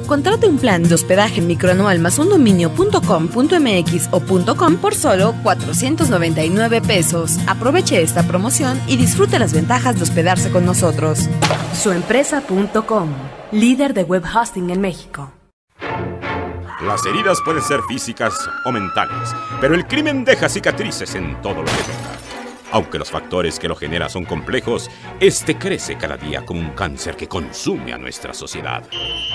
Contrate un plan de hospedaje microanual más un dominio.com.mx o .com por solo $499. Aproveche esta promoción y disfrute las ventajas de hospedarse con nosotros. Suempresa.com, líder de web hosting en México. Las heridas pueden ser físicas o mentales, pero el crimen deja cicatrices en todo lo que toca. Aunque los factores que lo generan son complejos, este crece cada día como un cáncer que consume a nuestra sociedad.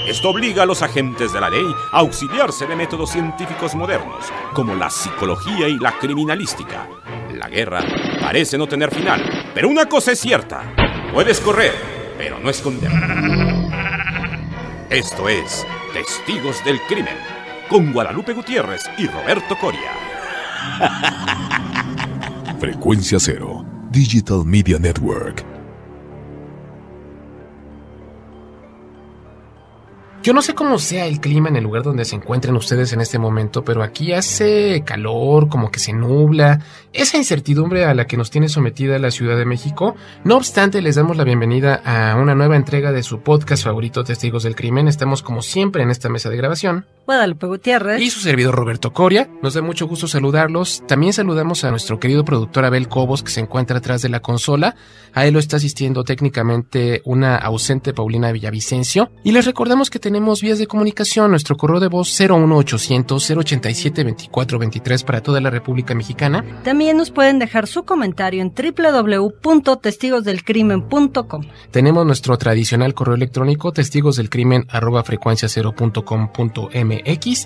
Esto obliga a los agentes de la ley a auxiliarse de métodos científicos modernos, como la psicología y la criminalística. La guerra parece no tener final, pero una cosa es cierta: puedes correr, pero no esconder. Esto es Testigos del Crimen, con Guadalupe Gutiérrez y Roberto Coria. Frecuencia Cero, Digital Media Network. Yo no sé cómo sea el clima en el lugar donde se encuentren ustedes en este momento, pero aquí hace calor, como que se nubla, esa incertidumbre a la que nos tiene sometida la Ciudad de México. No obstante, les damos la bienvenida a una nueva entrega de su podcast favorito, Testigos del Crimen. Estamos como siempre en esta mesa de grabación, Guadalupe Gutiérrez y su servidor Roberto Coria. Nos da mucho gusto saludarlos. También saludamos a nuestro querido productor Abel Cobos, que se encuentra atrás de la consola. A él lo está asistiendo técnicamente una ausente Paulina Villavicencio. Y les recordamos que tenemos vías de comunicación: nuestro correo de voz 01800-087-2423 para toda la República Mexicana. También nos pueden dejar su comentario en www.testigosdelcrimen.com. Tenemos nuestro tradicional correo electrónico testigosdelcrimen@frecuenciacero.com.mx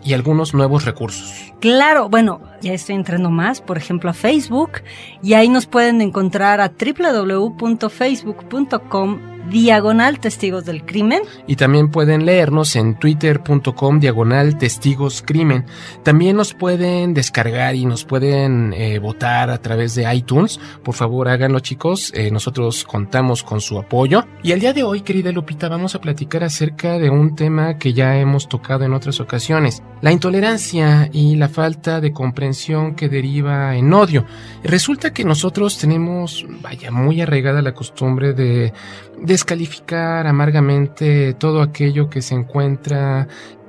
y algunos nuevos recursos. Claro, bueno, ya estoy entrando más, por ejemplo, a Facebook, y ahí nos pueden encontrar a www.facebook.com/Testigos del Crimen. Y también pueden leernos en twitter.com/testigoscrimen. También nos pueden descargar y nos pueden votar a través de iTunes. Por favor, háganlo, chicos. Nosotros contamos con su apoyo. Y el día de hoy, querida Lupita, vamos a platicar acerca de un tema que ya hemos tocado en otras ocasiones: la intolerancia y la falta de comprensión que deriva en odio. Resulta que nosotros tenemos, muy arraigada la costumbre de descalificar amargamente todo aquello que se encuentra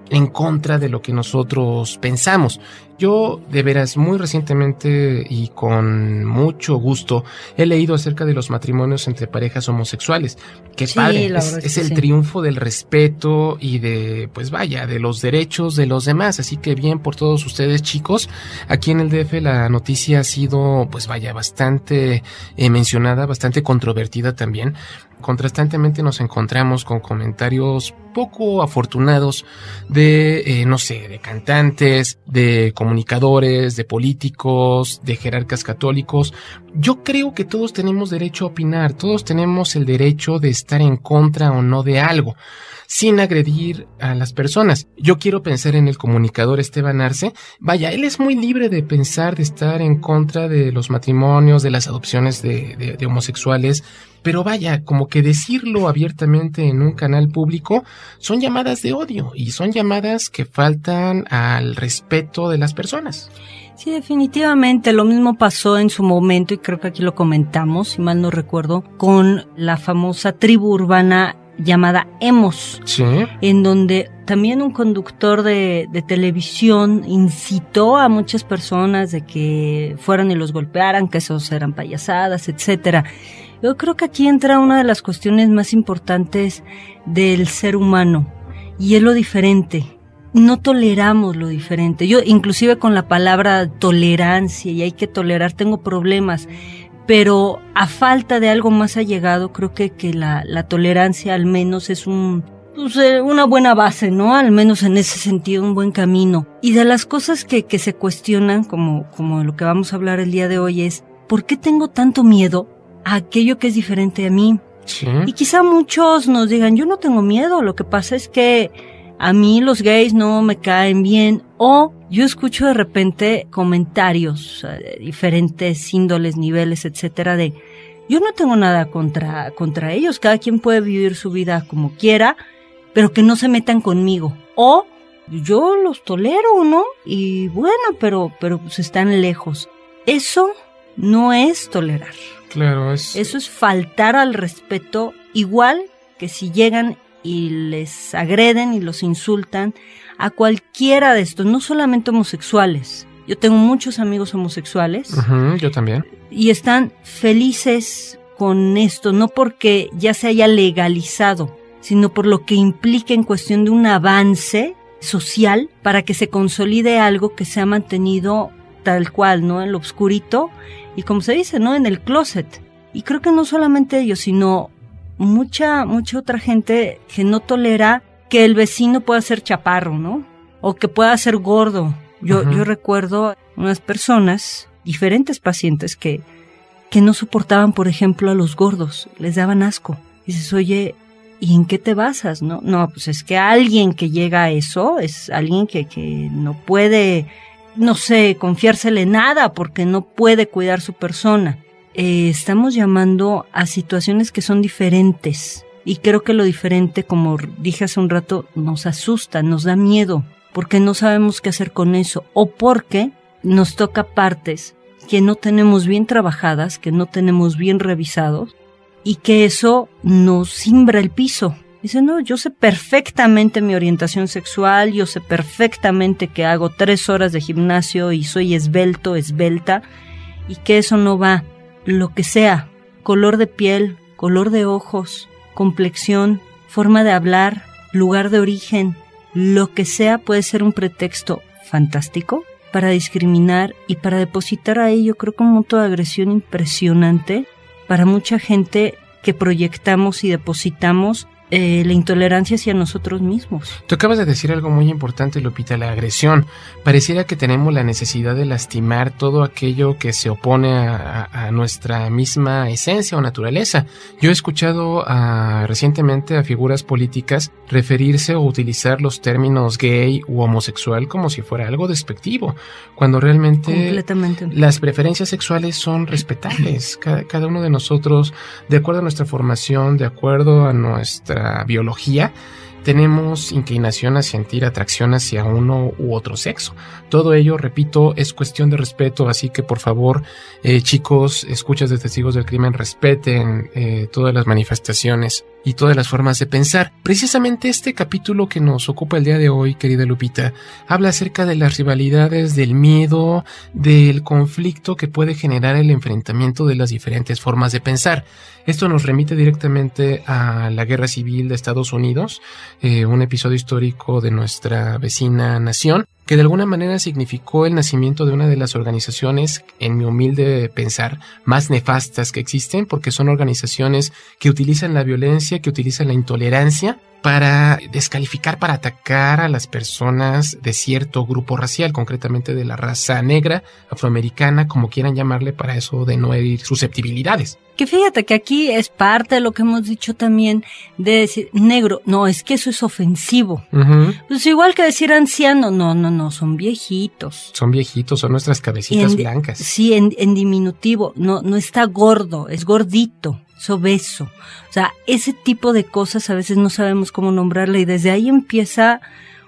en contra de lo que nosotros pensamos. Yo, de veras, muy recientemente y con mucho gusto he leído acerca de los matrimonios entre parejas homosexuales. Qué padre, es el triunfo del respeto y de, de los derechos de los demás. Así que bien por todos ustedes, chicos. Aquí en el DF la noticia ha sido, bastante mencionada, bastante controvertida también. Contrastantemente nos encontramos con comentarios poco afortunados de, de cantantes, de comunicadores, de políticos, de jerarcas católicos. Yo creo que todos tenemos derecho a opinar, todos tenemos el derecho de estar en contra o no de algo, sin agredir a las personas. Yo quiero pensar en el comunicador Esteban Arce. Él es muy libre de pensar, de estar en contra de los matrimonios, de las adopciones de homosexuales, pero como que decirlo abiertamente en un canal público son llamadas de odio y son llamadas que faltan al respeto de las personas. Sí, definitivamente. Lo mismo pasó en su momento, y creo que aquí lo comentamos, si mal no recuerdo, con la famosa tribu urbana llamada Emos, sí, en donde también un conductor de televisión incitó a muchas personas de que fueran y los golpearan, que esos eran payasadas, etcétera. Yo creo que aquí entra una de las cuestiones más importantes del ser humano, y es lo diferente. No toleramos lo diferente. Yo, inclusive con la palabra tolerancia, y hay que tolerar, tengo problemas, pero a falta de algo más allegado, creo que la tolerancia al menos es una buena base, ¿no? Al menos en ese sentido, un buen camino. Y de las cosas que se cuestionan, como lo que vamos a hablar el día de hoy, es ¿por qué tengo tanto miedo a aquello que es diferente a mí? Sí. Y quizá muchos nos digan, yo no tengo miedo, lo que pasa es que a mí los gays no me caen bien, o yo escucho de repente comentarios de diferentes índoles, niveles, etcétera, de yo no tengo nada contra ellos, cada quien puede vivir su vida como quiera, pero que no se metan conmigo, o yo los tolero, ¿no? Y bueno, pero pues están lejos. Eso no es tolerar. Claro, eso es faltar al respeto, igual que si llegan y les agreden y los insultan a cualquiera de estos, no solamente homosexuales. Yo tengo muchos amigos homosexuales. Yo también. Y están felices con esto, no porque ya se haya legalizado, sino por lo que implica en cuestión de un avance social para que se consolide algo que se ha mantenido tal cual, ¿no? En lo oscurito y como se dice, ¿no? En el closet. Y creo que no solamente ellos, sino mucha otra gente que no tolera que el vecino pueda ser chaparro, ¿no? O que pueda ser gordo. Yo recuerdo unas personas, diferentes pacientes que no soportaban, por ejemplo, a los gordos, les daban asco. Y dices, oye, ¿y en qué te basas, no? No, pues es que alguien que llega a eso es alguien que no puede, no sé, confiársele nada porque no puede cuidar su persona. Estamos llamando a situaciones que son diferentes. Y creo que lo diferente, como dije hace un rato, nos asusta, nos da miedo, porque no sabemos qué hacer con eso, o porque nos toca partes que no tenemos bien trabajadas, que no tenemos bien revisados, y que eso nos cimbra el piso. Dice, no, yo sé perfectamente mi orientación sexual, yo sé perfectamente que hago 3 horas de gimnasio y soy esbelto, esbelta, y que eso no va. Lo que sea, color de piel, color de ojos, complexión, forma de hablar, lugar de origen, lo que sea puede ser un pretexto fantástico para discriminar y para depositar ahí, yo creo que un monto de agresión impresionante para mucha gente que proyectamos y depositamos la intolerancia hacia nosotros mismos. Tú acabas de decir algo muy importante, Lupita, la agresión. Pareciera que tenemos la necesidad de lastimar todo aquello que se opone a nuestra misma esencia o naturaleza. Yo he escuchado recientemente a figuras políticas referirse o utilizar los términos gay u homosexual como si fuera algo despectivo, cuando realmente las preferencias sexuales son respetables. Cada uno de nosotros, de acuerdo a nuestra formación, de acuerdo a nuestra biología, tenemos inclinación a sentir atracción hacia uno u otro sexo. Todo ello, repito, es cuestión de respeto, así que por favor, chicos, escuchas de Testigos del Crimen, respeten todas las manifestaciones y todas las formas de pensar. Precisamente este capítulo que nos ocupa el día de hoy, querida Lupita, habla acerca de las rivalidades, del miedo, del conflicto que puede generar el enfrentamiento de las diferentes formas de pensar. Esto nos remite directamente a la Guerra Civil de Estados Unidos, un episodio histórico de nuestra vecina nación, que de alguna manera significó el nacimiento de una de las organizaciones, en mi humilde pensar, más nefastas que existen, porque son organizaciones que utilizan la violencia, que utilizan la intolerancia para descalificar, para atacar a las personas de cierto grupo racial, concretamente de la raza negra, afroamericana, como quieran llamarle, para eso de no herir susceptibilidades. Que fíjate que aquí es parte de lo que hemos dicho también de decir negro, no, es que eso es ofensivo. Pues igual que decir anciano, no, son viejitos. Son viejitos, son nuestras cabecitas blancas. Sí, en diminutivo, no está gordo, es gordito, es obeso. O sea, ese tipo de cosas a veces no sabemos cómo nombrarle y desde ahí empieza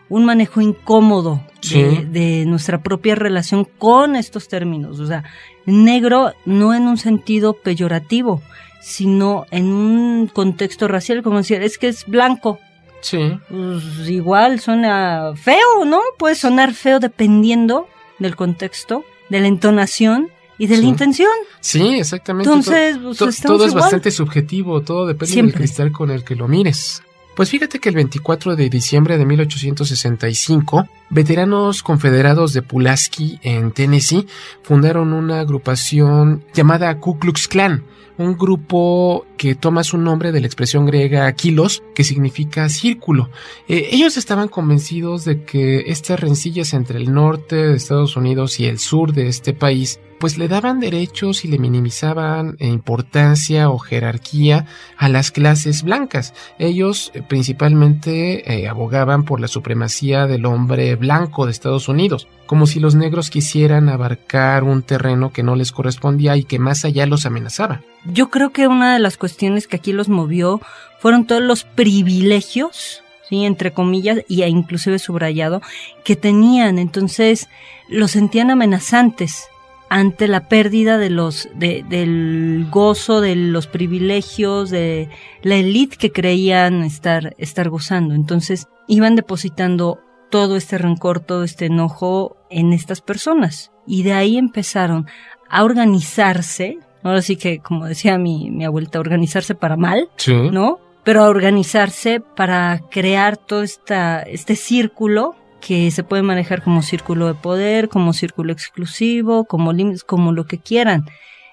un manejo incómodo de nuestra propia relación con estos términos. O sea, negro no en un sentido peyorativo, sino en un contexto racial, como decir, es que es blanco. Sí. Pues igual suena feo, ¿no? Puede sonar feo dependiendo del contexto, de la entonación y de la intención. Sí, exactamente. Entonces, todo es bastante subjetivo, todo depende del cristal con el que lo mires. Pues fíjate que el 24 de diciembre de 1865, veteranos confederados de Pulaski, en Tennessee, fundaron una agrupación llamada Ku Klux Klan, un grupo que toma su nombre de la expresión griega kilos, que significa círculo. Ellos estaban convencidos de que estas rencillas entre el norte de Estados Unidos y el sur de este país pues le daban derechos y le minimizaban importancia o jerarquía a las clases blancas. Ellos principalmente abogaban por la supremacía del hombre blanco de Estados Unidos, como si los negros quisieran abarcar un terreno que no les correspondía y que más allá los amenazaba. Yo creo que una de las cuestiones que aquí los movió fueron todos los privilegios, sí, entre comillas, y inclusive subrayado, que tenían. Entonces los sentían amenazantes. ante la pérdida del gozo, de los privilegios, de la élite que creían estar gozando. Entonces iban depositando todo este rencor, todo este enojo en estas personas. Y de ahí empezaron a organizarse, ahora sí que, como decía mi abuelita, organizarse para mal, Sí. ¿no? Pero a organizarse para crear todo este círculo que se puede manejar como círculo de poder, como círculo exclusivo, como límites, como lo que quieran.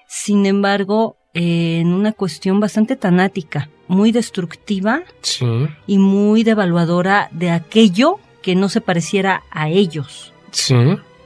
Sin embargo, en una cuestión bastante tanática, muy destructiva Sí. y muy devaluadora de aquello que no se pareciera a ellos. Sí.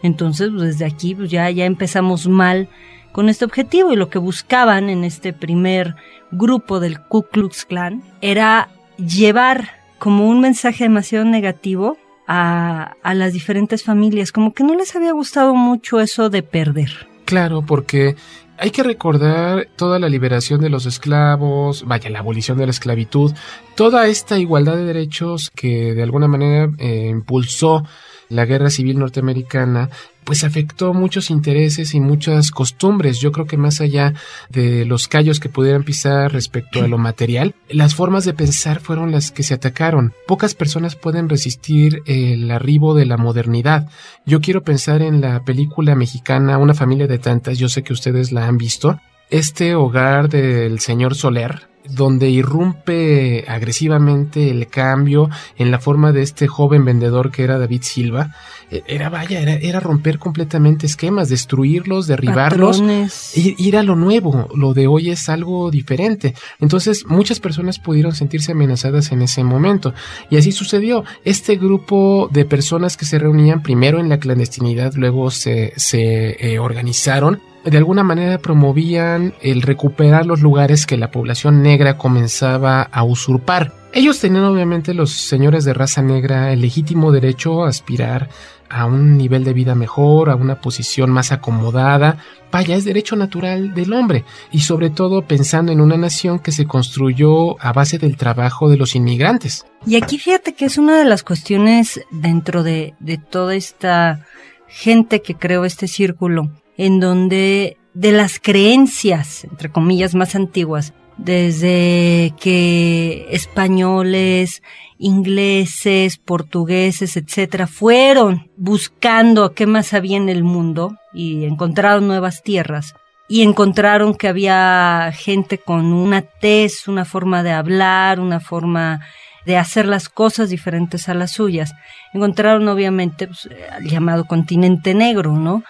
Entonces, pues, desde aquí pues, ya empezamos mal con este objetivo, y lo que buscaban en este primer grupo del Ku Klux Klan era llevar como un mensaje demasiado negativo a las diferentes familias, como que no les había gustado mucho eso de perder. Claro, porque hay que recordar toda la liberación de los esclavos, la abolición de la esclavitud, toda esta igualdad de derechos que de alguna manera impulsó la guerra civil norteamericana, pues afectó muchos intereses y muchas costumbres. Yo creo que más allá de los callos que pudieran pisar respecto a lo material, las formas de pensar fueron las que se atacaron. Pocas personas pueden resistir el arribo de la modernidad. Yo quiero pensar en la película mexicana Una familia de tantas, yo sé que ustedes la han visto. Este hogar del señor Soler, donde irrumpe agresivamente el cambio en la forma de este joven vendedor que era David Silva, era romper completamente esquemas, destruirlos, derribarlos, Patrones. ir a lo nuevo. Lo de hoy es algo diferente. Entonces muchas personas pudieron sentirse amenazadas en ese momento, y así sucedió. Este grupo de personas que se reunían primero en la clandestinidad, luego se organizaron, de alguna manera promovían el recuperar los lugares que la población negra comenzaba a usurpar. Ellos tenían, obviamente, los señores de raza negra, el legítimo derecho a aspirar a un nivel de vida mejor, a una posición más acomodada. Vaya, es derecho natural del hombre, y sobre todo pensando en una nación que se construyó a base del trabajo de los inmigrantes. Y aquí fíjate que es una de las cuestiones dentro de toda esta gente que creó este círculo, en donde de las creencias, entre comillas, más antiguas, desde que españoles, ingleses, portugueses, etcétera, fueron buscando qué más había en el mundo y encontraron nuevas tierras, y encontraron que había gente con una tez, una forma de hablar, una forma de hacer las cosas diferentes a las suyas. Encontraron obviamente pues, el llamado continente negro, ¿no?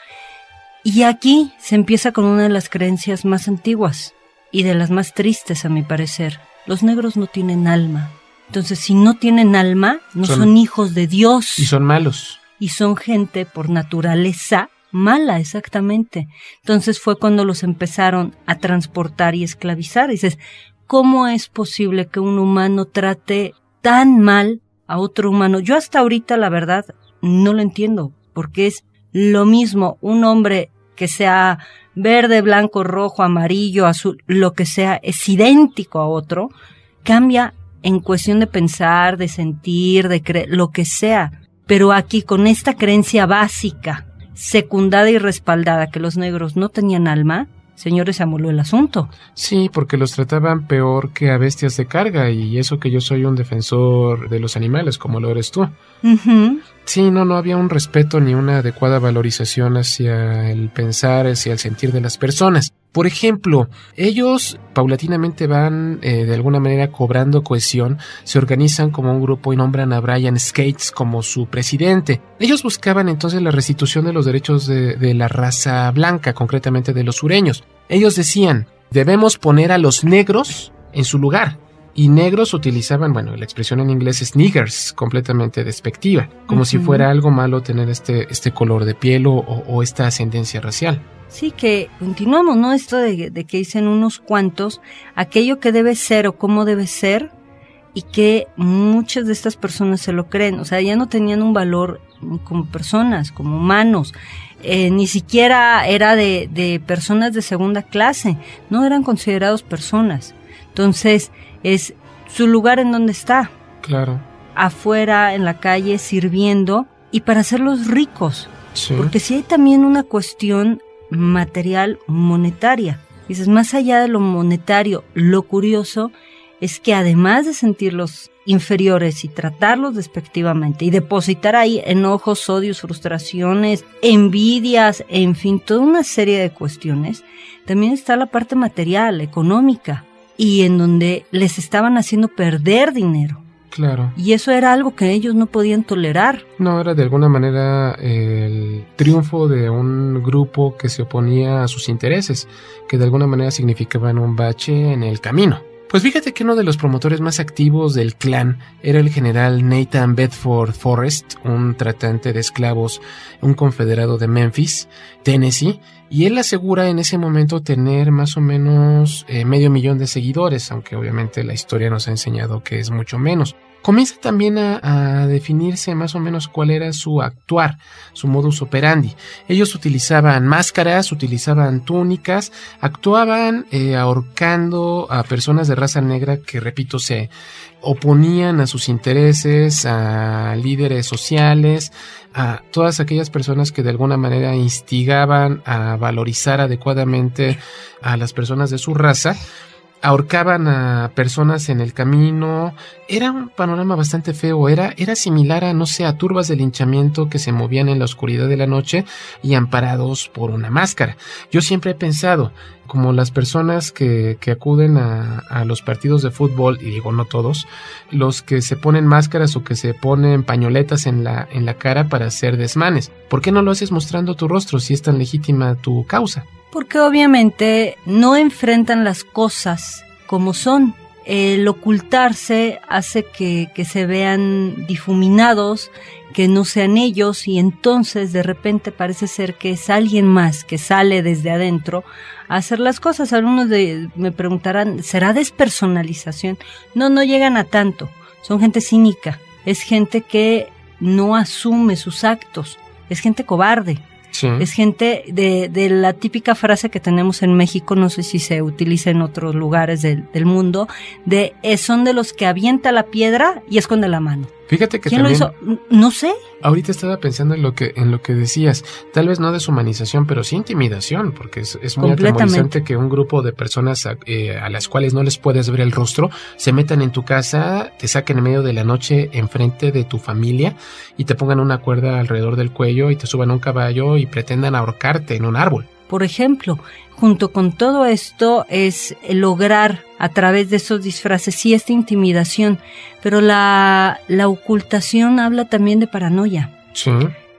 Y aquí se empieza con una de las creencias más antiguas y de las más tristes, a mi parecer. Los negros no tienen alma. Entonces, si no tienen alma, no son hijos de Dios. Y son malos. Y son gente por naturaleza mala, exactamente. Entonces fue cuando los empezaron a transportar y esclavizar. Y dices, ¿cómo es posible que un humano trate tan mal a otro humano? Yo hasta ahorita, la verdad, no lo entiendo, porque es lo mismo un hombre que sea verde, blanco, rojo, amarillo, azul, lo que sea, es idéntico a otro, cambia en cuestión de pensar, de sentir, de creer, lo que sea. Pero aquí, con esta creencia básica, secundada y respaldada, que los negros no tenían alma, señores, se amoló el asunto. Sí, porque los trataban peor que a bestias de carga, y eso que yo soy un defensor de los animales, como lo eres tú. Uh-huh. Sí, no había un respeto ni una adecuada valorización hacia el pensar, hacia el sentir de las personas. Por ejemplo, ellos paulatinamente van de alguna manera cobrando cohesión, se organizan como un grupo y nombran a Brian Skates como su presidente. Ellos buscaban entonces la restitución de los derechos de la raza blanca, concretamente de los sureños. Ellos decían, debemos poner a los negros en su lugar. Y negros utilizaban, la expresión en inglés es niggers, completamente despectiva, como si fuera algo malo tener este color de piel o esta ascendencia racial. Sí, que continuamos, ¿no? Esto de que dicen unos cuantos, aquello que debe ser o cómo debe ser, y que muchas de estas personas se lo creen. O sea, ya no tenían un valor como personas, como humanos. Ni siquiera era de personas de segunda clase, no eran considerados personas. Entonces, es su lugar en donde está. Claro. Afuera, en la calle, sirviendo, y para hacerlos ricos. Sí. Porque sí hay también una cuestión material monetaria. Dices, más allá de lo monetario, lo curioso es que además de sentirlos inferiores y tratarlos despectivamente y depositar ahí enojos, odios, frustraciones, envidias, en fin, toda una serie de cuestiones, también está la parte material, económica, y en donde les estaban haciendo perder dinero. Claro. Y eso era algo que ellos no podían tolerar. No, era de alguna manera el triunfo de un grupo que se oponía a sus intereses, que de alguna manera significaban un bache en el camino. Pues fíjate que uno de los promotores más activos del clan era el general Nathan Bedford Forrest, un tratante de esclavos, un confederado de Memphis, Tennessee, y él asegura en ese momento tener más o menos 500,000 de seguidores, aunque obviamente la historia nos ha enseñado que es mucho menos. Comienza también a definirse más o menos cuál era su actuar, su modus operandi. Ellos utilizaban máscaras, utilizaban túnicas, actuaban ahorcando a personas de raza negra que, repito, se oponían a sus intereses, a líderes sociales, a todas aquellas personas que de alguna manera instigaban a valorizar adecuadamente a las personas de su raza. Ahorcaban a personas en el camino. Era un panorama bastante feo. Era similar a, no sé, a turbas de linchamiento que se movían en la oscuridad de la noche y amparados por una máscara. Yo siempre he pensado, como las personas que acuden a los partidos de fútbol, y digo no todos, los que se ponen máscaras o que se ponen pañoletas en la cara para hacer desmanes. ¿Por qué no lo haces mostrando tu rostro si es tan legítima tu causa? Porque obviamente no enfrentan las cosas como son. El ocultarse hace que se vean difuminados, que no sean ellos, y entonces de repente parece ser que es alguien más que sale desde adentro a hacer las cosas. Algunos me preguntarán, ¿será despersonalización? No llegan a tanto. Son gente cínica, es gente que no asume sus actos, es gente cobarde. Sí. Es gente de la típica frase que tenemos en México, no sé si se utiliza en otros lugares del mundo, son de los que avienta la piedra y esconde la mano. Fíjate que ¿Quién también, lo hizo? No sé. Ahorita estaba pensando en lo que decías, tal vez no deshumanización, pero sí intimidación, porque es muy atemorizante que un grupo de personas a las cuales no les puedes ver el rostro se metan en tu casa, te saquen en medio de la noche enfrente de tu familia y te pongan una cuerda alrededor del cuello y te suban a un caballo y pretendan ahorcarte en un árbol. Por ejemplo, junto con todo esto es lograr a través de esos disfraces, sí, esta intimidación, pero la ocultación habla también de paranoia. Sí.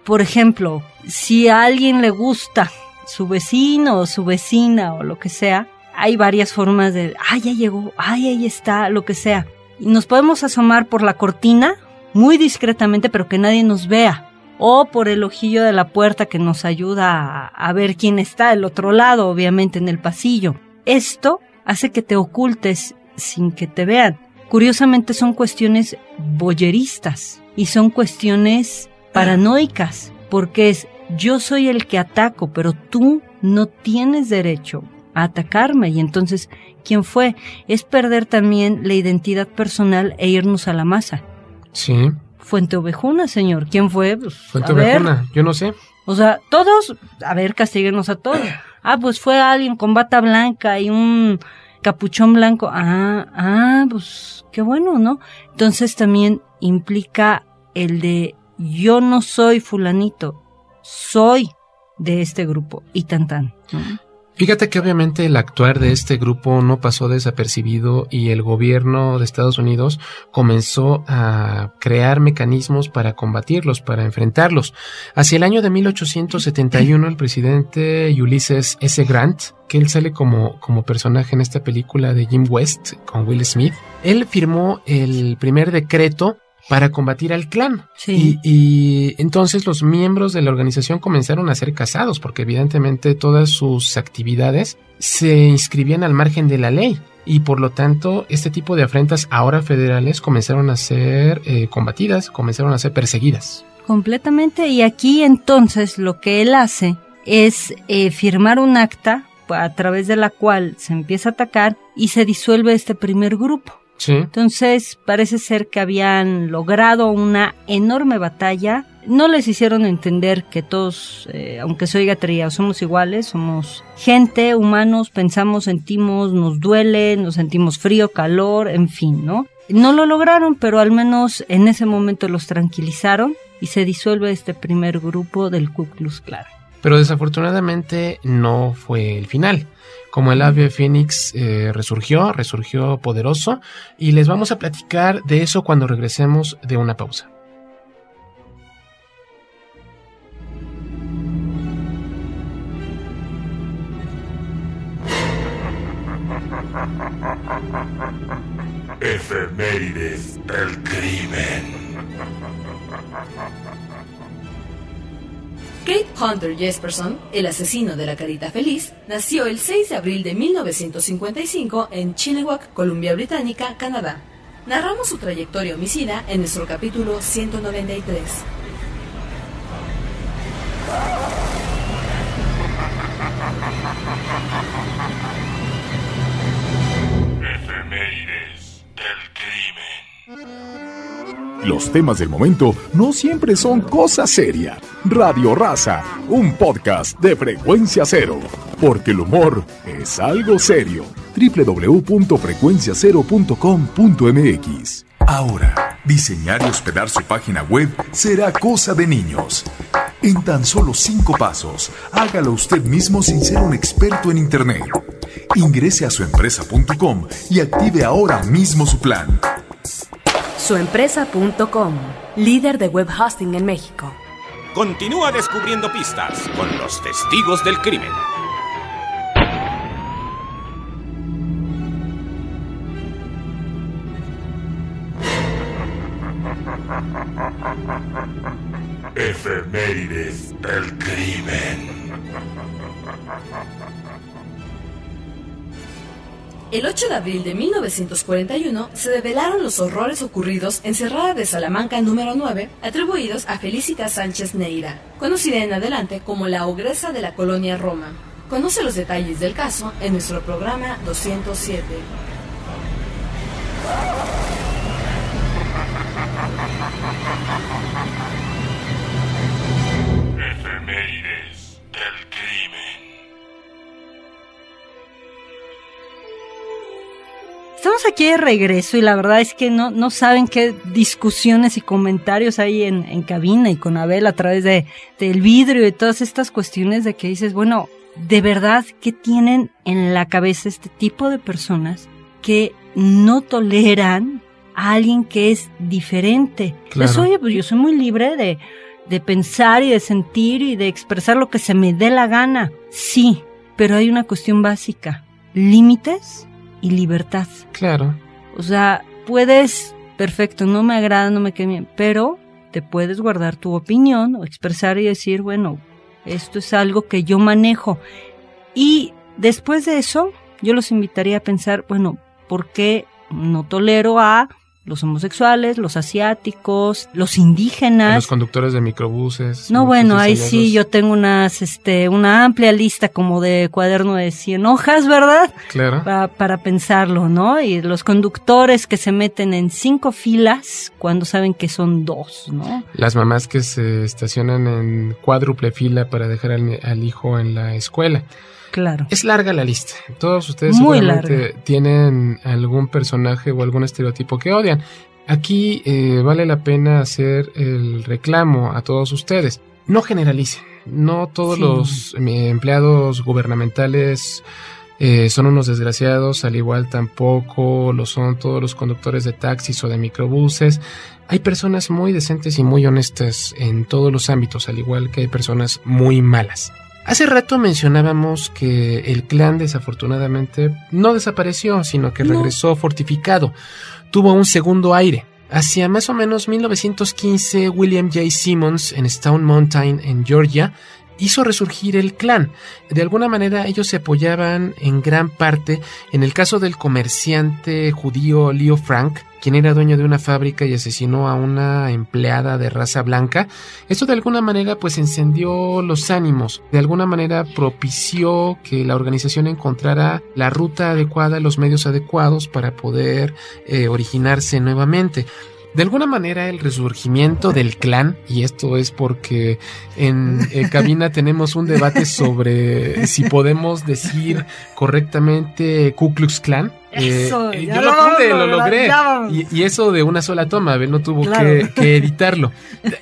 Por ejemplo, si a alguien le gusta su vecino o su vecina o lo que sea, hay varias formas de, ya llegó, ahí está, lo que sea. Y nos podemos asomar por la cortina, muy discretamente, pero que nadie nos vea. O por el ojillo de la puerta que nos ayuda a ver quién está del otro lado, obviamente en el pasillo. Esto hace que te ocultes sin que te vean. Curiosamente son cuestiones voyeristas y son cuestiones paranoicas, porque es yo soy el que ataco, pero tú no tienes derecho a atacarme. Y entonces, ¿quién fue? Es perder también la identidad personal e irnos a la masa. Sí. Fuente Ovejuna, señor. ¿Quién fue? Pues, Fuente Ovejuna, yo no sé. O sea, todos, a ver, castíguenos a todos. Pues fue alguien con bata blanca y un capuchón blanco. Pues qué bueno, ¿no? Entonces también implica el de yo no soy fulanito, soy de este grupo y tan. Fíjate que obviamente el actuar de este grupo no pasó desapercibido y el gobierno de Estados Unidos comenzó a crear mecanismos para combatirlos, para enfrentarlos. Hacia el año de 1871, el presidente Ulysses S. Grant, que él sale como personaje en esta película de Jim West con Will Smith, él firmó el primer decreto para combatir al clan. Sí. Y entonces los miembros de la organización comenzaron a ser cazados porque evidentemente todas sus actividades se inscribían al margen de la ley y por lo tanto este tipo de afrentas ahora federales comenzaron a ser combatidas, comenzaron a ser perseguidas. Completamente. Y aquí entonces lo que él hace es firmar un acta a través de la cual se empieza a atacar y se disuelve este primer grupo. Sí. Entonces parece ser que habían logrado una enorme batalla no les hicieron entender que todos, aunque se oiga trillado, somos iguales, somos gente, humanos, pensamos, sentimos, nos duele, nos sentimos frío, calor, en fin, ¿no? No lo lograron, pero al menos en ese momento los tranquilizaron y se disuelve este primer grupo del Ku Klux Klan. Pero desafortunadamente no fue el final. Como el ave fénix resurgió poderoso, y les vamos a platicar de eso cuando regresemos de una pausa. Efemérides del crimen. Kate Hunter Jesperson, el asesino de la carita feliz, nació el 6 de abril de 1955 en Chilliwack, Columbia Británica, Canadá. Narramos su trayectoria homicida en nuestro capítulo 193. Efemérides del crimen. Los temas del momento no siempre son cosa seria. Radio Raza, un podcast de Frecuencia Cero, porque el humor es algo serio. www.frecuenciacero.com.mx. Ahora, diseñar y hospedar su página web será cosa de niños. En tan solo 5 pasos, hágalo usted mismo sin ser un experto en Internet. Ingrese a suempresa.com y active ahora mismo su plan. Suempresa.com, líder de web hosting en México. Continúa descubriendo pistas con los testigos del crimen. Efemérides del crimen. El 8 de abril de 1941 se develaron los horrores ocurridos en Cerrada de Salamanca número 9, atribuidos a Felicitas Sánchez Neira, conocida en adelante como la ogresa de la colonia Roma. Conoce los detalles del caso en nuestro programa 207. Efemérides del crimen. Estamos aquí de regreso y la verdad es que no saben qué discusiones y comentarios hay en cabina y con Abel a través del vidrio y todas estas cuestiones de que dices, bueno, de verdad, ¿qué tienen en la cabeza este tipo de personas que no toleran a alguien que es diferente? Claro. Yo soy muy libre de pensar y de sentir y de expresar lo que se me dé la gana. Sí, pero hay una cuestión básica: límites y libertad. Claro. O sea, puedes, perfecto, no me agrada, no me queda bien, pero te puedes guardar tu opinión o expresar y decir, bueno, esto es algo que yo manejo. Y después de eso, yo los invitaría a pensar, bueno, ¿por qué no tolero a los homosexuales, los asiáticos, los indígenas? A los conductores de microbuses. No, bueno, ahí sí yo tengo una amplia lista como de cuaderno de 100 hojas, ¿verdad? Claro. Para pensarlo, ¿no? Y los conductores que se meten en 5 filas cuando saben que son 2, ¿no? Las mamás que se estacionan en cuádruple fila para dejar al hijo en la escuela. Claro. Es larga la lista. Todos ustedes Muy seguramente larga. tienen algún personaje o algún estereotipo que odian. Aquí vale la pena hacer el reclamo a todos ustedes. No generalicen. No todos los empleados gubernamentales son unos desgraciados, al igual tampoco lo son todos los conductores de taxis o de microbuses. Hay personas muy decentes y muy honestas en todos los ámbitos, al igual que hay personas muy malas. Hace rato mencionábamos que el clan desafortunadamente no desapareció, sino que regresó fortificado. Tuvo un segundo aire. Hacia más o menos 1915, William J. Simmons en Stone Mountain, en Georgia, hizo resurgir el clan. De alguna manera ellos se apoyaban en gran parte en el caso del comerciante judío Leo Frank, quien era dueño de una fábrica y asesinó a una empleada de raza blanca. Esto de alguna manera pues encendió los ánimos, de alguna manera propició que la organización encontrara la ruta adecuada, los medios adecuados para poder originarse nuevamente. De alguna manera el resurgimiento del clan, y esto es porque en cabina tenemos un debate sobre si podemos decir correctamente Ku Klux Klan. Eso, Yo lo logré. Y eso de una sola toma, Abel no tuvo que editarlo.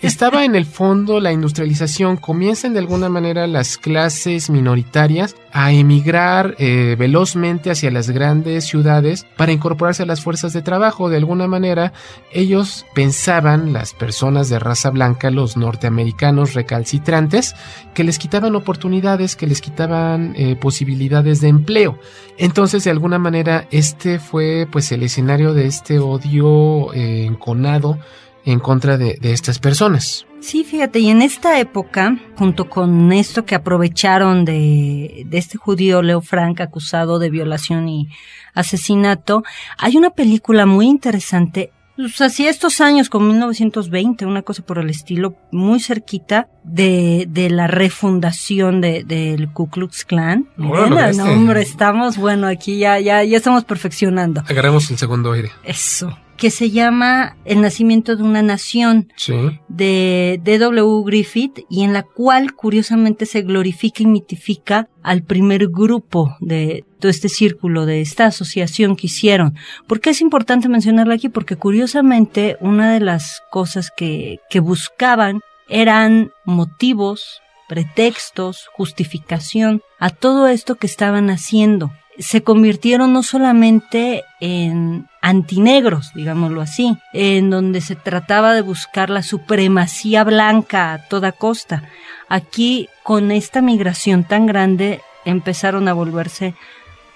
Estaba en el fondo la industrialización, comienzan de alguna manera las clases minoritarias a emigrar velozmente hacia las grandes ciudades para incorporarse a las fuerzas de trabajo. De alguna manera ellos pensaban, las personas de raza blanca, los norteamericanos recalcitrantes, que les quitaban oportunidades, que les quitaban posibilidades de empleo. Entonces, de alguna manera, este fue pues el escenario de este odio enconado en contra de estas personas. Sí, fíjate, y en esta época, junto con esto que aprovecharon de este judío Leo Frank acusado de violación y asesinato, hay una película muy interesante. Pues así estos años, como 1920, una cosa por el estilo, muy cerquita de la refundación del Ku Klux Klan. Bueno, No, hombre, estamos, bueno, aquí ya estamos perfeccionando. Agarremos el segundo aire. Eso. Que se llama El nacimiento de una nación, sí, de D.W. Griffith, y en la cual curiosamente se glorifica y mitifica al primer grupo de todo este círculo, de esta asociación que hicieron. ¿Por qué es importante mencionarla aquí? Porque curiosamente una de las cosas que buscaban eran motivos, pretextos, justificación a todo esto que estaban haciendo. Se convirtieron no solamente en antinegros, digámoslo así, en donde se trataba de buscar la supremacía blanca a toda costa. Aquí, con esta migración tan grande, empezaron a volverse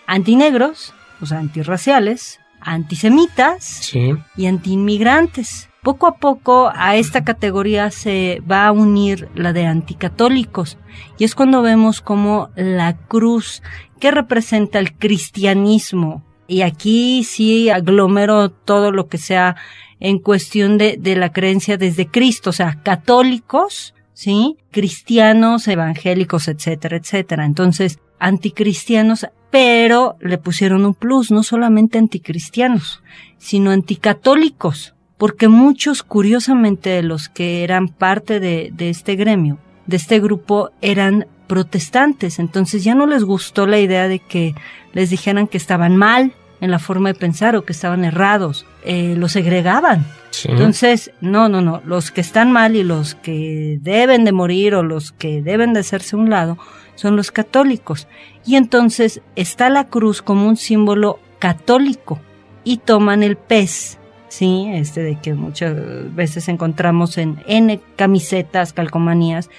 antinegros, o sea, antirraciales, antisemitas, sí, y antiinmigrantes. Poco a poco a esta categoría se va a unir la de anticatólicos, y es cuando vemos cómo la cruz, que representa el cristianismo, y aquí sí aglomero todo lo que sea en cuestión de la creencia desde Cristo, o sea, católicos, ¿sí? Cristianos, evangélicos, etcétera, etcétera. Entonces, anticristianos, pero le pusieron un plus, no solamente anticristianos, sino anticatólicos, porque muchos, curiosamente, de los que eran parte de este gremio, de este grupo, eran protestantes. Entonces ya no les gustó la idea de que les dijeran que estaban mal en la forma de pensar o que estaban errados. Los segregaban. sí. Entonces, no, los que están mal y los que deben de morir o los que deben de hacerse a un lado son los católicos. Y entonces está la cruz como un símbolo católico y toman el pez, sí, de que muchas veces encontramos en N camisetas, calcomanías,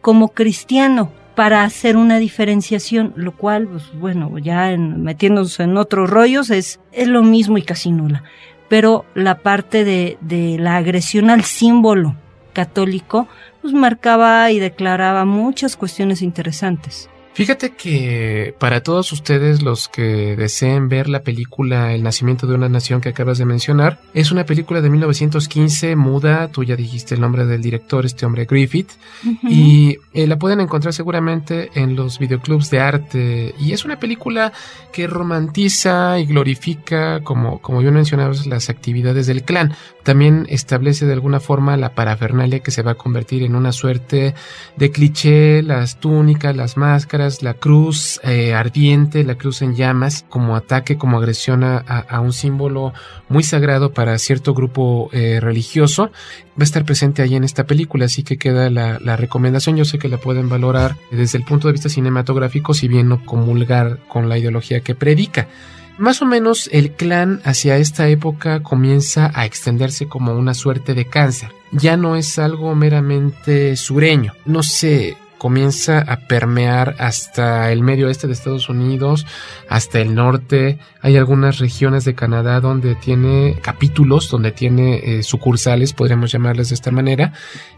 como cristiano, para hacer una diferenciación, lo cual, pues bueno, ya metiéndose en otros rollos es lo mismo y casi nula. Pero la parte de la agresión al símbolo católico, pues marcaba y declaraba muchas cuestiones interesantes. Fíjate que para todos ustedes los que deseen ver la película El nacimiento de una nación que acabas de mencionar, es una película de 1915, muda, tú ya dijiste el nombre del director, este hombre Griffith, uh-huh. Y la pueden encontrar seguramente en los videoclubs de arte, y es una película que romantiza y glorifica, como bien mencionabas, las actividades del clan. También establece de alguna forma la parafernalia que se va a convertir en una suerte de cliché, las túnicas, las máscaras, la cruz ardiente, la cruz en llamas, como ataque, como agresión a un símbolo muy sagrado para cierto grupo religioso, va a estar presente ahí en esta película, así que queda la recomendación. Yo sé que la pueden valorar desde el punto de vista cinematográfico, si bien no comulgar con la ideología que predica. Más o menos el clan hacia esta época comienza a extenderse como una suerte de cáncer. Ya no es algo meramente sureño. No sé, comienza a permear hasta el medio oeste de Estados Unidos, hasta el norte. Hay algunas regiones de Canadá donde tiene capítulos, donde tiene sucursales, podríamos llamarles de esta manera.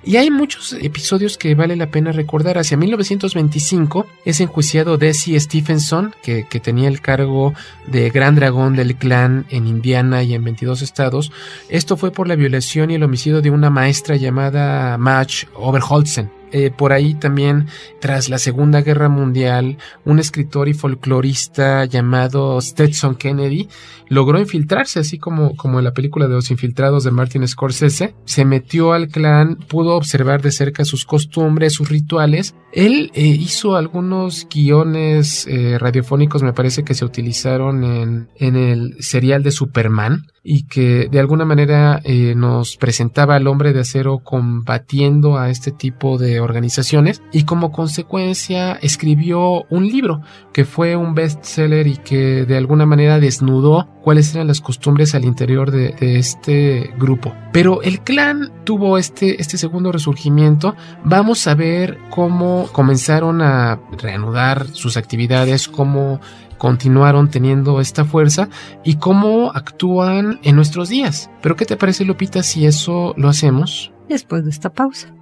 Y hay muchos episodios que vale la pena recordar. Hacia 1925 es enjuiciado Desi Stephenson, que tenía el cargo de gran dragón del clan en Indiana y en 22 estados. Esto fue por la violación y el homicidio de una maestra llamada Madge Overholtzen. por ahí también, tras la Segunda Guerra Mundial, un escritor y folclorista llamado Stetson Kennedy logró infiltrarse, así como en la película de Los Infiltrados de Martin Scorsese. Se metió al clan, pudo observar de cerca sus costumbres, sus rituales. Él hizo algunos guiones radiofónicos, me parece que se utilizaron en el serial de Superman, y que de alguna manera nos presentaba al Hombre de Acero combatiendo a este tipo de organizaciones, y como consecuencia escribió un libro que fue un bestseller y que de alguna manera desnudó cuáles eran las costumbres al interior de este grupo. Pero el clan tuvo este segundo resurgimiento. Vamos a ver cómo comenzaron a reanudar sus actividades, cómo continuaron teniendo esta fuerza y cómo actúan en nuestros días. Pero ¿qué te parece, Lupita, si eso lo hacemos después de esta pausa?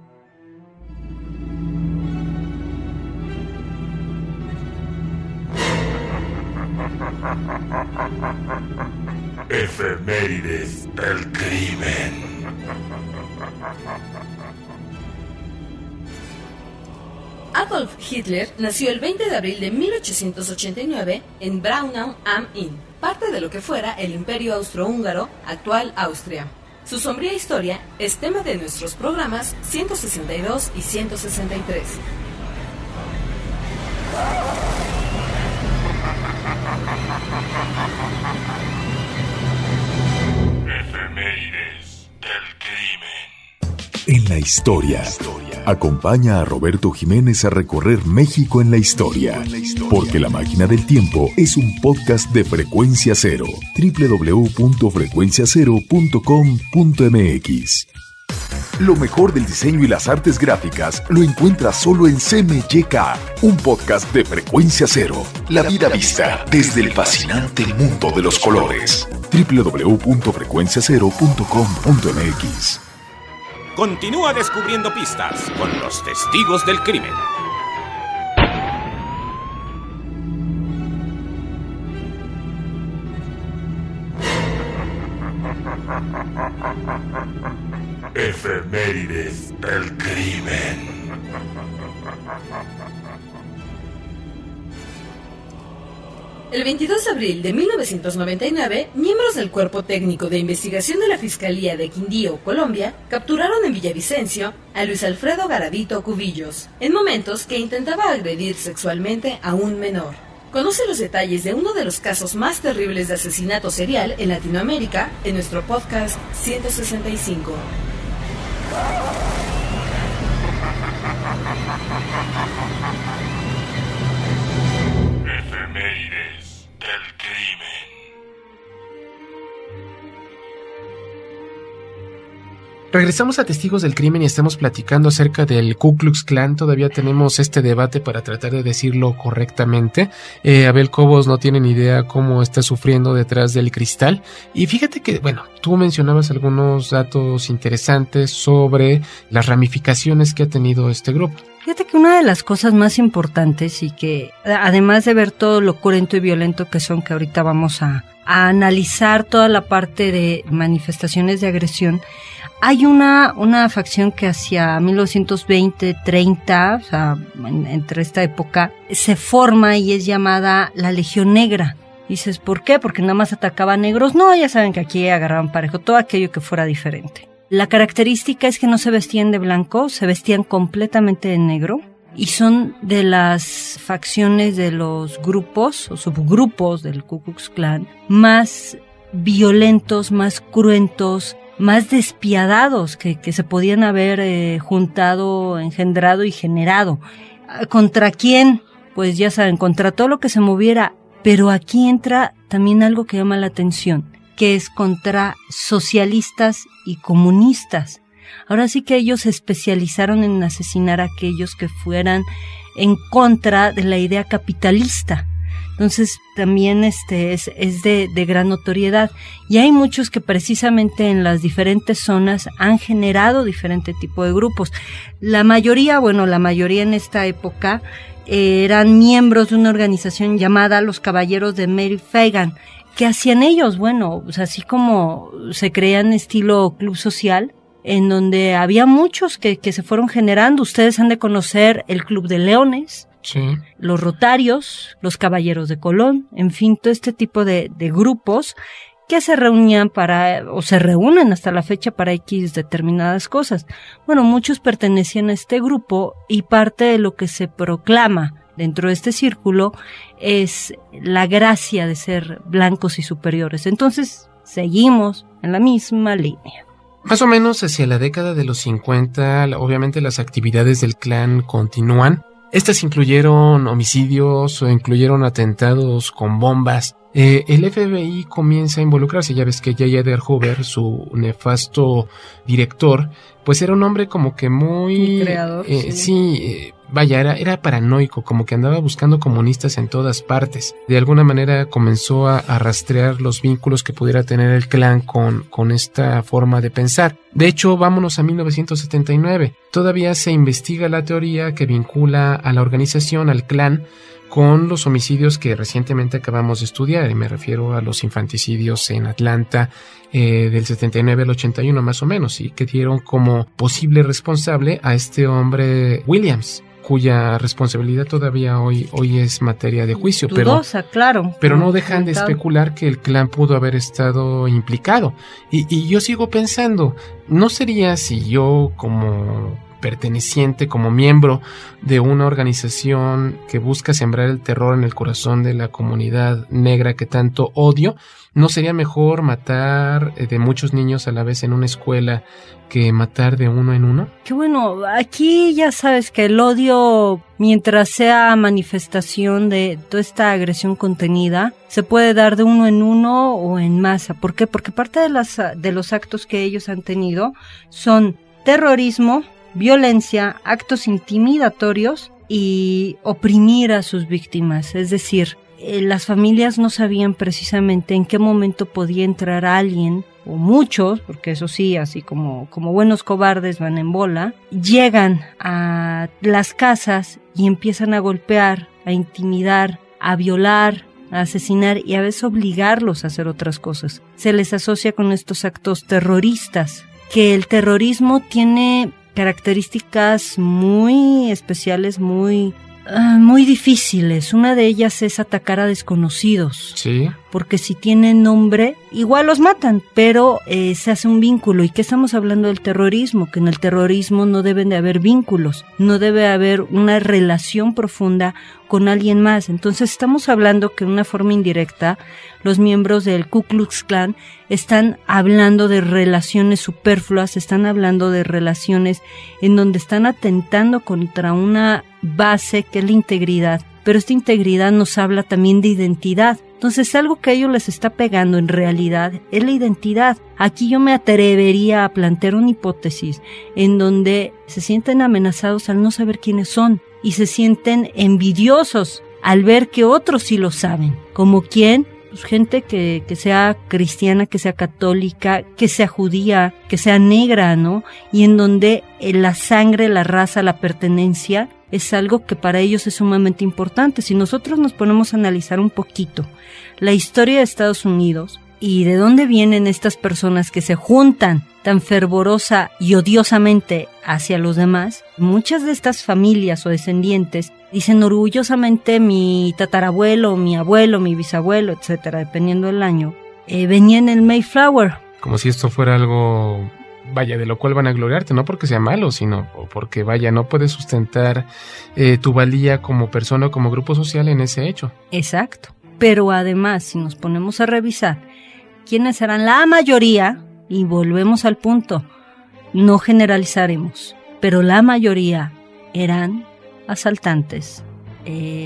Efemérides del crimen. Adolf Hitler nació el 20 de abril de 1889 en Braunau am Inn, parte de lo que fuera el Imperio Austrohúngaro, actual Austria. Su sombría historia es tema de nuestros programas 162 y 163. Efemérides del crimen. En la historia. Acompaña a Roberto Jiménez a recorrer México en la historia. Porque La Máquina del Tiempo es un podcast de Frecuencia Cero. www.frecuenciacero.com.mx. Lo mejor del diseño y las artes gráficas lo encuentras solo en CMYK, un podcast de Frecuencia Cero. La vida vista desde el fascinante mundo de los colores. www.frecuenciacero.com.mx. Continúa descubriendo pistas con los testigos del crimen. Efemérides del crimen. El 22 de abril de 1999, miembros del Cuerpo Técnico de Investigación de la Fiscalía de Quindío, Colombia, capturaron en Villavicencio a Luis Alfredo Garavito Cubillos, en momentos que intentaba agredir sexualmente a un menor. Conoce los detalles de uno de los casos más terribles de asesinato serial en Latinoamérica en nuestro podcast 165. Efemérides del crimen. Regresamos a Testigos del Crimen y estamos platicando acerca del Ku Klux Klan. Todavía tenemos este debate para tratar de decirlo correctamente. Abel Cobos no tiene ni idea cómo está sufriendo detrás del cristal. Y fíjate que, bueno, tú mencionabas algunos datos interesantes sobre las ramificaciones que ha tenido este grupo. Fíjate que una de las cosas más importantes y que, además de ver todo lo cruento y violento que son, que ahorita vamos a analizar toda la parte de manifestaciones de agresión, hay una facción que hacia 1920-30, o sea, entre esta época, se forma y es llamada la Legión Negra. Dices, ¿por qué? Porque nada más atacaban negros. No, ya saben que aquí agarraban parejo todo aquello que fuera diferente. La característica es que no se vestían de blanco, se vestían completamente de negro y son de las facciones de los grupos o subgrupos del Ku Klux Klan más violentos, más cruentos, más despiadados que se podían haber juntado, engendrado y generado. ¿Contra quién? Pues ya saben, contra todo lo que se moviera, pero aquí entra también algo que llama la atención, que es contra socialistas y comunistas. Ahora sí que ellos se especializaron en asesinar a aquellos que fueran en contra de la idea capitalista. Entonces también es de gran notoriedad. Y hay muchos que precisamente en las diferentes zonas han generado diferente tipo de grupos. La mayoría en esta época eran miembros de una organización llamada Los Caballeros de Mary Fagan. ¿Qué hacían ellos? Bueno, pues así como se crean estilo club social, en donde había muchos que se fueron generando. Ustedes han de conocer el Club de Leones, Sí. los Rotarios, los Caballeros de Colón, en fin, todo este tipo de grupos que se reunían o se reúnen hasta la fecha para X determinadas cosas. Bueno, muchos pertenecían a este grupo y parte de lo que se proclama dentro de este círculo es la gracia de ser blancos y superiores. Entonces, seguimos en la misma línea. Más o menos hacia la década de los 50, obviamente las actividades del clan continúan. Estas incluyeron homicidios o incluyeron atentados con bombas. El FBI comienza a involucrarse. Ya ves que J. Edgar Hoover, su nefasto director, pues era un hombre como que muy... creador, vaya, era paranoico, como que andaba buscando comunistas en todas partes. De alguna manera comenzó a rastrear los vínculos que pudiera tener el clan con esta forma de pensar. De hecho, vámonos a 1979. Todavía se investiga la teoría que vincula a la organización, al clan, con los homicidios que recientemente acabamos de estudiar, y me refiero a los infanticidios en Atlanta del 79 al 81 más o menos, y que dieron como posible responsable a este hombre Williams, cuya responsabilidad todavía hoy es materia de juicio. Dudosa, pero no dejan de especular que el clan pudo haber estado implicado. Y yo sigo pensando, ¿no sería si yo como perteneciente, como miembro de una organización que busca sembrar el terror en el corazón de la comunidad negra que tanto odio, no sería mejor matar de muchos niños a la vez en una escuela que matar de uno en uno? Qué bueno, aquí ya sabes que el odio, mientras sea manifestación de toda esta agresión contenida, se puede dar de uno en uno o en masa. ¿Por qué? Porque parte de los actos que ellos han tenido son terrorismo, violencia, actos intimidatorios y oprimir a sus víctimas. Es decir, las familias no sabían precisamente en qué momento podía entrar alguien, o muchos, porque eso sí, así como buenos cobardes van en bola, llegan a las casas y empiezan a golpear, a intimidar, a violar, a asesinar y a veces obligarlos a hacer otras cosas. Se les asocia con estos actos terroristas, que el terrorismo tiene características muy especiales, muy difíciles. Una de ellas es atacar a desconocidos. Sí. Porque si tienen nombre, igual los matan, pero se hace un vínculo. ¿Y qué estamos hablando del terrorismo? Que en el terrorismo no deben de haber vínculos, no debe haber una relación profunda con alguien más. Entonces estamos hablando que de una forma indirecta los miembros del Ku Klux Klan están hablando de relaciones superfluas, están hablando de relaciones en donde están atentando contra una base que es la integridad. Pero esta integridad nos habla también de identidad. Entonces, algo que a ellos les está pegando en realidad es la identidad. Aquí yo me atrevería a plantear una hipótesis en donde se sienten amenazados al no saber quiénes son y se sienten envidiosos al ver que otros sí lo saben. ¿Como quién? Pues gente que sea cristiana, que sea católica, que sea judía, que sea negra, ¿no? Y en donde la sangre, la raza, la pertenencia es algo que para ellos es sumamente importante. Si nosotros nos ponemos a analizar un poquito la historia de Estados Unidos y de dónde vienen estas personas que se juntan tan fervorosa y odiosamente hacia los demás, muchas de estas familias o descendientes dicen orgullosamente mi tatarabuelo, mi abuelo, mi bisabuelo, etcétera, dependiendo del año, venía en el Mayflower. Como si esto fuera algo, vaya, de lo cual van a gloriarte, no porque sea malo, sino porque, vaya, no puedes sustentar tu valía como persona o como grupo social en ese hecho. Exacto. Pero además, si nos ponemos a revisar quiénes eran la mayoría, y volvemos al punto, no generalizaremos, pero la mayoría eran asaltantes,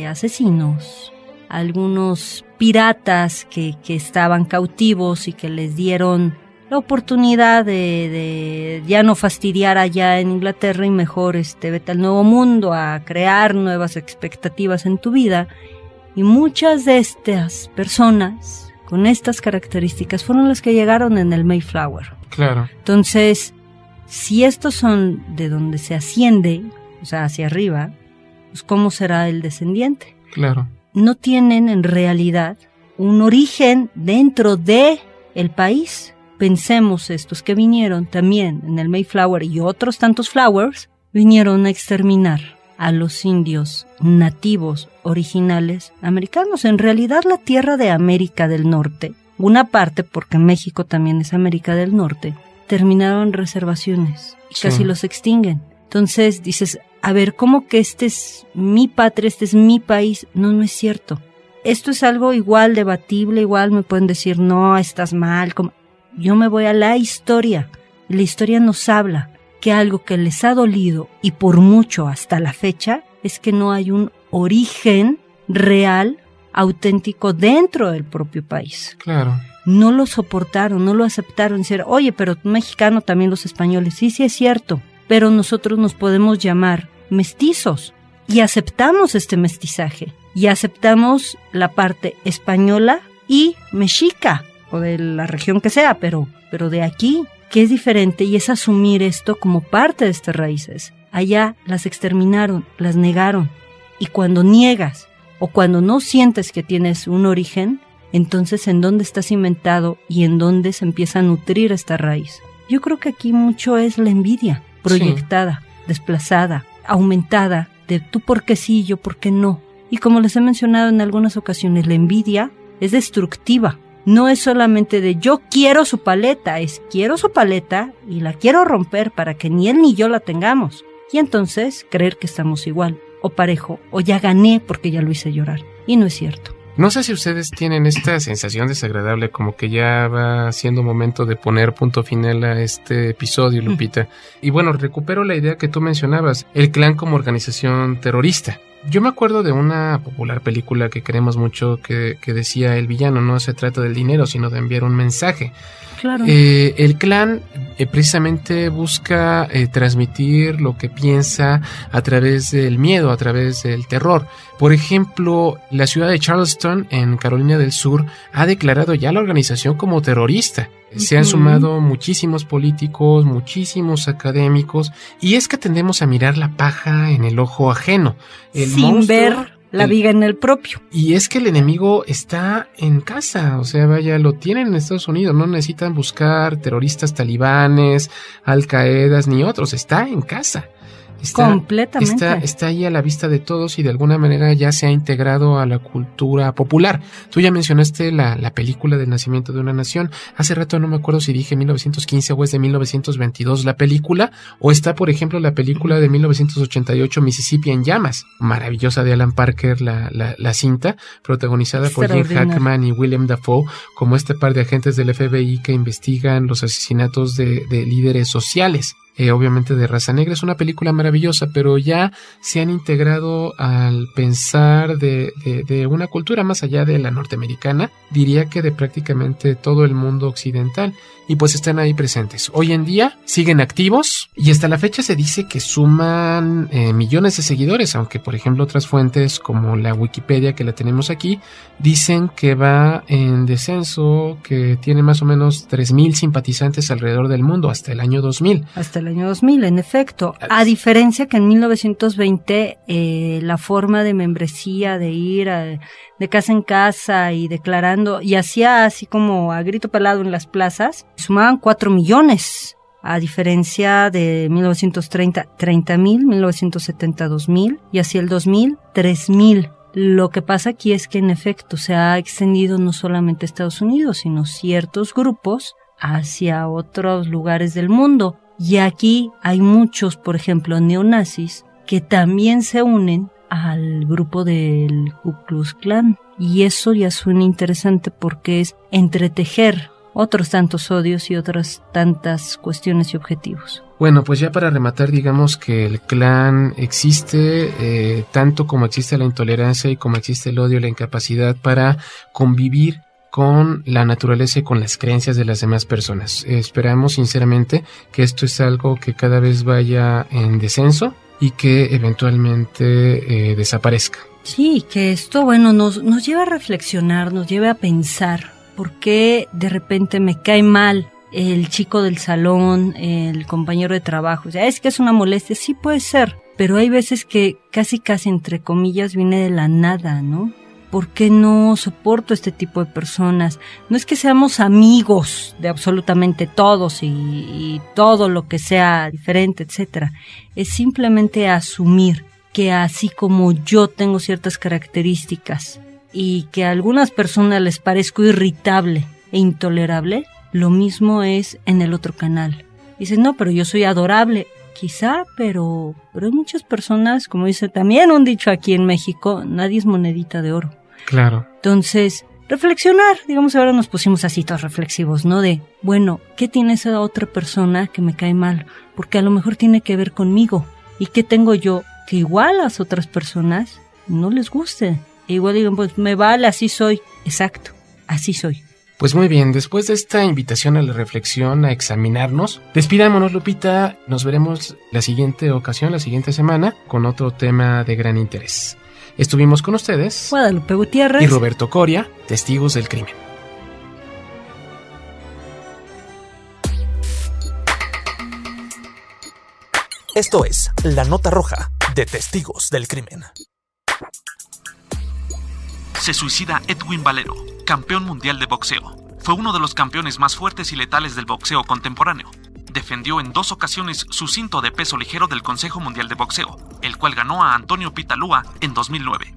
asesinos, algunos piratas que estaban cautivos y que les dieron la oportunidad de ya no fastidiar allá en Inglaterra y mejor vete al Nuevo Mundo a crear nuevas expectativas en tu vida. Y muchas de estas personas con estas características fueron las que llegaron en el Mayflower. Claro. Entonces, si estos son de donde se asciende, o sea, hacia arriba, pues ¿cómo será el descendiente? Claro. No tienen en realidad un origen dentro de el país, pensemos estos que vinieron también en el Mayflower y otros tantos flowers, vinieron a exterminar a los indios nativos originales americanos. En realidad la tierra de América del Norte, una parte porque México también es América del Norte, terminaron reservaciones y casi los extinguen. Entonces dices, a ver, ¿cómo que este es mi patria, este es mi país? No, no es cierto. Esto es algo igual debatible, igual me pueden decir, no, estás mal. Yo me voy a la historia. La historia nos habla que algo que les ha dolido, y por mucho hasta la fecha, es que no hay un origen real, auténtico dentro del propio país. Claro. No lo soportaron, no lo aceptaron. Decir, oye, pero mexicano también los españoles. Sí, sí es cierto, pero nosotros nos podemos llamar mestizos y aceptamos este mestizaje y aceptamos la parte española y mexica o de la región que sea, pero de aquí, que es diferente, y es asumir esto como parte de estas raíces. Allá las exterminaron, las negaron, y cuando niegas o cuando no sientes que tienes un origen, entonces ¿en dónde estás cimentado y en dónde se empieza a nutrir esta raíz? Yo creo que aquí mucho es la envidia proyectada, desplazada, aumentada, de tú por qué sí, yo por qué no. Y como les he mencionado en algunas ocasiones, la envidia es destructiva. No es solamente de yo quiero su paleta, es quiero su paleta y la quiero romper para que ni él ni yo la tengamos. Y entonces creer que estamos igual, o parejo, o ya gané porque ya lo hice llorar. Y no es cierto. No sé si ustedes tienen esta sensación desagradable, como que ya va siendo momento de poner punto final a este episodio, Lupita. Y bueno, recupero la idea que tú mencionabas, el clan como organización terrorista. Yo me acuerdo de una popular película que queremos mucho que decía el villano, no se trata del dinero, sino de enviar un mensaje. Claro. El clan precisamente busca transmitir lo que piensa a través del miedo, a través del terror. Por ejemplo, la ciudad de Charleston, en Carolina del Sur, ha declarado ya la organización como terrorista. Se han sumado muchísimos políticos, muchísimos académicos, y es que tendemos a mirar la paja en el ojo ajeno. Sin ver la viga en el propio. Y es que el enemigo está en casa, o sea, vaya, lo tienen en Estados Unidos, no necesitan buscar terroristas talibanes, Al-Qaedas ni otros, está en casa. Completamente. Está ahí a la vista de todos y de alguna manera ya se ha integrado a la cultura popular. Tú ya mencionaste la película del nacimiento de una nación. Hace rato no me acuerdo si dije 1915 o es de 1922 la película, o está, por ejemplo, la película de 1988 Mississippi en llamas, maravillosa, de Alan Parker, la cinta, protagonizada por Gene Hackman y William Dafoe, como este par de agentes del FBI que investigan los asesinatos de líderes sociales. Obviamente de raza negra. Es una película maravillosa, pero ya se han integrado al pensar de una cultura más allá de la norteamericana, diría que de prácticamente todo el mundo occidental, y pues están ahí presentes. Hoy en día siguen activos y hasta la fecha se dice que suman millones de seguidores, aunque por ejemplo otras fuentes como la Wikipedia, que la tenemos aquí, dicen que va en descenso, que tiene más o menos 3,000 simpatizantes alrededor del mundo hasta el año 2000. Hasta el año 2000, en efecto. A diferencia que en 1920 la forma de membresía, de ir de casa en casa y declarando, y hacía así como a grito pelado en las plazas, sumaban 4 millones. A diferencia de 1930, 30,000, 1970, 2,000 y hacia el 2000, 3,000. Lo que pasa aquí es que en efecto se ha extendido no solamente a Estados Unidos, sino ciertos grupos hacia otros lugares del mundo. Y aquí hay muchos, por ejemplo, neonazis, que también se unen al grupo del Ku Klux Klan. Y eso ya suena interesante porque es entretejer otros tantos odios y otras tantas cuestiones y objetivos. Bueno, pues ya para rematar, digamos que el clan existe tanto como existe la intolerancia y como existe el odio y la incapacidad para convivir con la naturaleza y con las creencias de las demás personas. Esperamos sinceramente que esto es algo que cada vez vaya en descenso y que eventualmente desaparezca. Sí, que esto, bueno, nos lleva a reflexionar, nos lleva a pensar por qué de repente me cae mal el chico del salón, el compañero de trabajo. O sea, es que es una molestia, sí puede ser, pero hay veces que casi entre comillas viene de la nada, ¿no? ¿por qué no soporto este tipo de personas? No es que seamos amigos de absolutamente todos y todo lo que sea diferente, etcétera. Es simplemente asumir que así como yo tengo ciertas características y que a algunas personas les parezco irritable e intolerable, lo mismo es en el otro canal. Dicen, no, pero yo soy adorable. Quizá, pero hay muchas personas, como dice también un dicho aquí en México, nadie es monedita de oro. Claro. Entonces, reflexionar, digamos, ahora nos pusimos así todos reflexivos, ¿no? De, bueno, ¿qué tiene esa otra persona que me cae mal? Porque a lo mejor tiene que ver conmigo. ¿Y qué tengo yo que igual a las otras personas no les guste? E igual digan, pues me vale, así soy. Exacto, así soy. Pues muy bien, después de esta invitación a la reflexión, a examinarnos, despidámonos, Lupita. Nos veremos la siguiente ocasión, la siguiente semana, con otro tema de gran interés. Estuvimos con ustedes, Guadalupe Gutiérrez y Roberto Coria, testigos del crimen. Esto es La Nota Roja de Testigos del Crimen. Se suicida Edwin Valero, campeón mundial de boxeo. Fue uno de los campeones más fuertes y letales del boxeo contemporáneo. Defendió en 2 ocasiones su cinto de peso ligero del Consejo Mundial de Boxeo, el cual ganó a Antonio Pitalúa en 2009.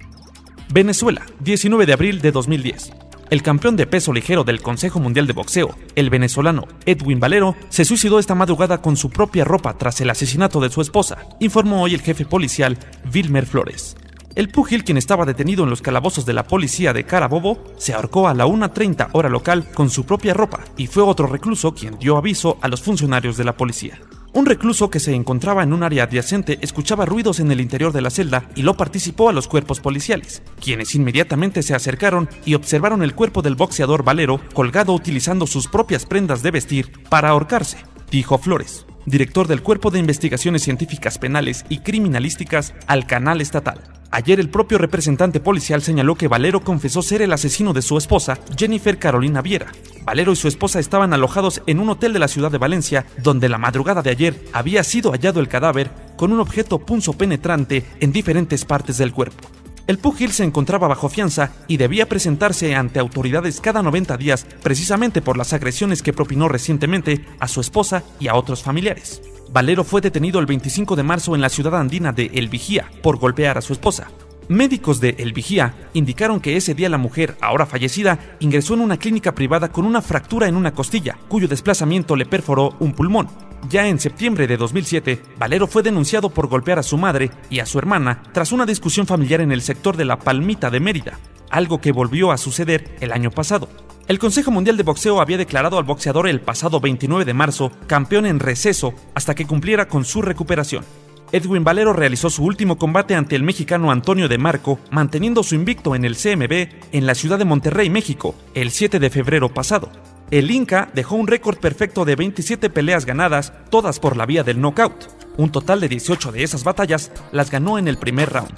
Venezuela, 19 de abril de 2010. El campeón de peso ligero del Consejo Mundial de Boxeo, el venezolano Edwin Valero, se suicidó esta madrugada con su propia ropa tras el asesinato de su esposa, informó hoy el jefe policial Wilmer Flores. El púgil, quien estaba detenido en los calabozos de la policía de Carabobo, se ahorcó a la 1:30 hora local con su propia ropa y fue otro recluso quien dio aviso a los funcionarios de la policía. Un recluso que se encontraba en un área adyacente escuchaba ruidos en el interior de la celda y lo participó a los cuerpos policiales, quienes inmediatamente se acercaron y observaron el cuerpo del boxeador Valero colgado utilizando sus propias prendas de vestir para ahorcarse, dijo Flores, director del Cuerpo de Investigaciones Científicas Penales y Criminalísticas al canal estatal. Ayer el propio representante policial señaló que Valero confesó ser el asesino de su esposa, Jennifer Carolina Viera. Valero y su esposa estaban alojados en un hotel de la ciudad de Valencia, donde la madrugada de ayer había sido hallado el cadáver con un objeto punzopenetrante en diferentes partes del cuerpo. El púgil se encontraba bajo fianza y debía presentarse ante autoridades cada 90 días precisamente por las agresiones que propinó recientemente a su esposa y a otros familiares. Valero fue detenido el 25 de marzo en la ciudad andina de El Vigía por golpear a su esposa. Médicos de El Vigía indicaron que ese día la mujer, ahora fallecida, ingresó en una clínica privada con una fractura en una costilla, cuyo desplazamiento le perforó un pulmón. Ya en septiembre de 2007, Valero fue denunciado por golpear a su madre y a su hermana tras una discusión familiar en el sector de La Palmita de Mérida, algo que volvió a suceder el año pasado. El Consejo Mundial de Boxeo había declarado al boxeador el pasado 29 de marzo campeón en receso hasta que cumpliera con su recuperación. Edwin Valero realizó su último combate ante el mexicano Antonio de Marco, manteniendo su invicto en el CMB en la ciudad de Monterrey, México, el 7 de febrero pasado. El Inca dejó un récord perfecto de 27 peleas ganadas, todas por la vía del knockout. Un total de 18 de esas batallas las ganó en el primer round.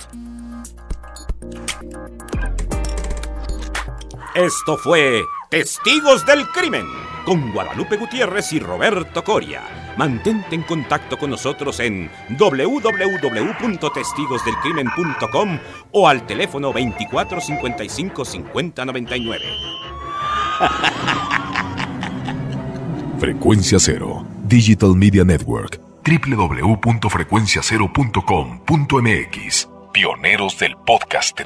Esto fue Testigos del Crimen con Guadalupe Gutiérrez y Roberto Coria. Mantente en contacto con nosotros en www.testigosdelcrimen.com o al teléfono 24 55 50 99. Frecuencia Cero, Digital Media Network, www.frecuenciacero.com.mx. Pioneros del podcast.